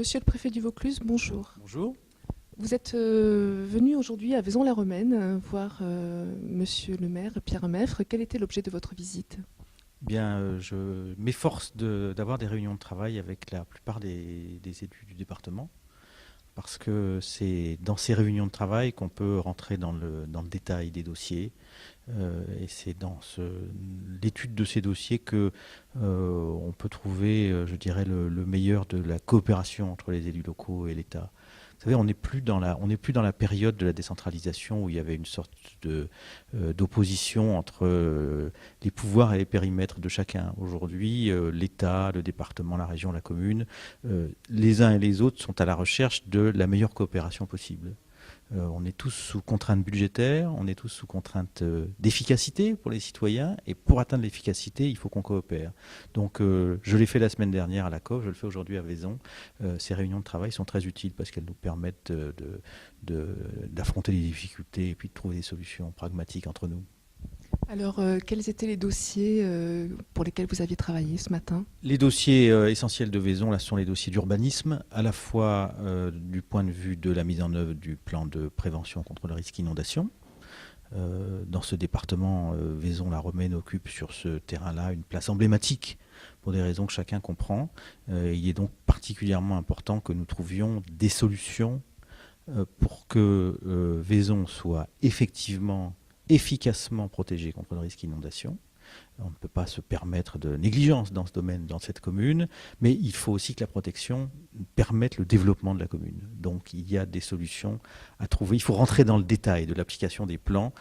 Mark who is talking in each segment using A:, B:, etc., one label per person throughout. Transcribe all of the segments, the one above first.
A: Monsieur le préfet du Vaucluse, bonjour.
B: Bonjour.
A: Vous êtes venu aujourd'hui à Vaison-la-Romaine voir Monsieur le maire Pierre Meffre. Quel était l'objet de votre visite?
B: Bien, je m'efforce d'avoir des réunions de travail avec la plupart des élus du département, parce que c'est dans ces réunions de travail qu'on peut rentrer dans le détail des dossiers. Et c'est dans l'étude de ces dossiers que on peut trouver, je dirais, le meilleur de la coopération entre les élus locaux et l'État. Vous savez, on n'est plus dans la période de la décentralisation où il y avait une sorte d'opposition entre les pouvoirs et les périmètres de chacun. Aujourd'hui, l'État, le département, la région, la commune, les uns et les autres sont à la recherche de la meilleure coopération possible. On est tous sous contrainte budgétaire, on est tous sous contrainte d'efficacité pour les citoyens, et pour atteindre l'efficacité, il faut qu'on coopère. Donc je l'ai fait la semaine dernière à la COV, je le fais aujourd'hui à Vaison. Ces réunions de travail sont très utiles parce qu'elles nous permettent d'affronter les difficultés et puis de trouver des solutions pragmatiques entre nous.
A: Alors, quels étaient les dossiers pour lesquels vous aviez travaillé ce matin?
B: Les dossiers essentiels de Vaison, là, ce sont les dossiers d'urbanisme, à la fois du point de vue de la mise en œuvre du plan de prévention contre le risque inondation. Dans ce département, Vaison-la-Romaine occupe sur ce terrain-là une place emblématique pour des raisons que chacun comprend. Il est donc particulièrement important que nous trouvions des solutions pour que Vaison soit efficacement protégé contre le risque inondation. On ne peut pas se permettre de négligence dans ce domaine, dans cette commune, mais il faut aussi que la protection permette le développement de la commune. Donc il y a des solutions à trouver. Il faut rentrer dans le détail de l'application des plans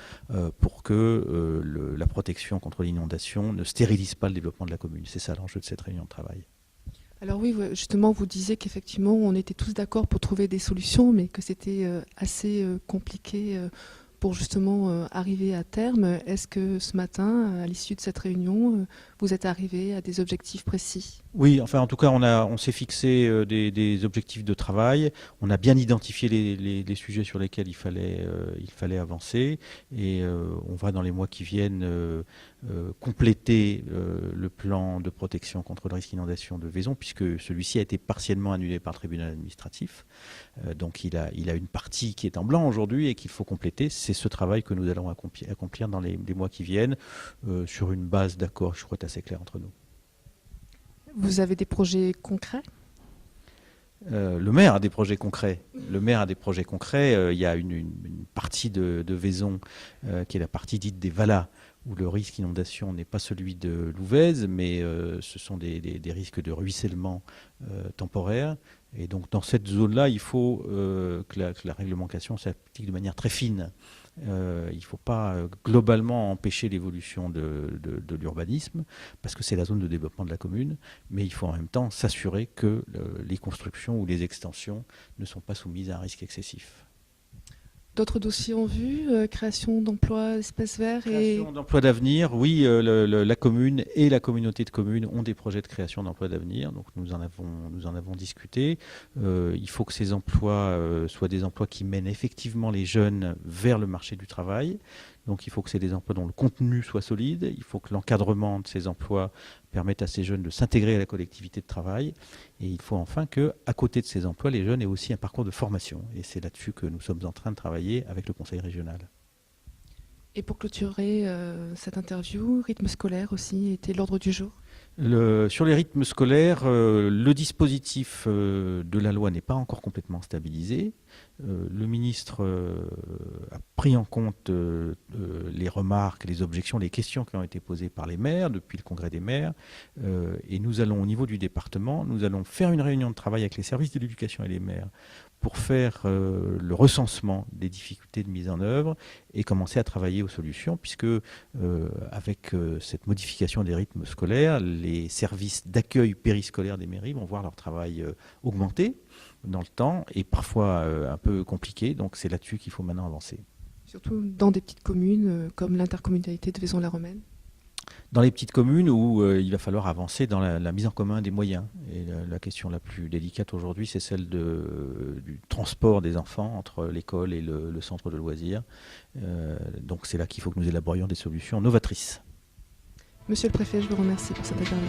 B: pour que la protection contre l'inondation ne stérilise pas le développement de la commune. C'est ça l'enjeu de cette réunion de travail.
A: Alors oui, justement, vous disiez qu'effectivement, on était tous d'accord pour trouver des solutions, mais que c'était assez compliqué pour justement arriver à terme. Est-ce que ce matin, à l'issue de cette réunion, vous êtes arrivé à des objectifs précis?
B: Oui, enfin en tout cas on s'est fixé des objectifs de travail, on a bien identifié les sujets sur lesquels il fallait avancer, et on va dans les mois qui viennent compléter le plan de protection contre le risque inondation de Vaison, puisque celui-ci a été partiellement annulé par le tribunal administratif. Donc il a une partie qui est en blanc aujourd'hui et qu'il faut compléter. C'est ce travail que nous allons accomplir dans les mois qui viennent, sur une base d'accord, je crois, assez claire entre nous.
A: Vous avez des projets concrets?
B: Le maire a des projets concrets. Il y a une partie de Vaison qui est la partie dite des Valas, où le risque inondation n'est pas celui de l'Ouvèze, mais ce sont des risques de ruissellement temporaire. Et donc dans cette zone-là, il faut que la réglementation s'applique de manière très fine. Il ne faut pas globalement empêcher l'évolution de l'urbanisme, parce que c'est la zone de développement de la commune, mais il faut en même temps s'assurer que les constructions ou les extensions ne sont pas soumises à un risque excessif.
A: D'autres dossiers en vue, création d'emplois, espaces verts
B: Création d'emplois d'avenir, oui, la commune et la communauté de communes ont des projets de création d'emplois d'avenir, donc nous en avons discuté. Il faut que ces emplois soient des emplois qui mènent effectivement les jeunes vers le marché du travail. Donc il faut que c'est des emplois dont le contenu soit solide, il faut que l'encadrement de ces emplois permette à ces jeunes de s'intégrer à la collectivité de travail, et il faut enfin qu'à côté de ces emplois, les jeunes aient aussi un parcours de formation. Et c'est là-dessus que nous sommes en train de travailler avec le conseil régional.
A: Et pour clôturer cette interview, rythme scolaire aussi était l'ordre du jour?
B: Sur les rythmes scolaires, le dispositif de la loi n'est pas encore complètement stabilisé. Le ministre a pris en compte les remarques, les objections, les questions qui ont été posées par les maires depuis le congrès des maires. Et nous allons, au niveau du département, nous allons faire une réunion de travail avec les services de l'éducation et les maires pour faire le recensement des difficultés de mise en œuvre et commencer à travailler aux solutions, puisque avec cette modification des rythmes scolaires, les services d'accueil périscolaire des mairies vont voir leur travail augmenter dans le temps et parfois un peu compliqué. Donc c'est là-dessus qu'il faut maintenant avancer.
A: Surtout dans des petites communes comme l'intercommunalité de Vaison-la-Romaine.
B: Dans les petites communes où il va falloir avancer dans la mise en commun des moyens. Et la question la plus délicate aujourd'hui, c'est celle du transport des enfants entre l'école et le centre de loisirs. Donc c'est là qu'il faut que nous élaborions des solutions novatrices.
A: Monsieur le préfet, je vous remercie pour cette interview.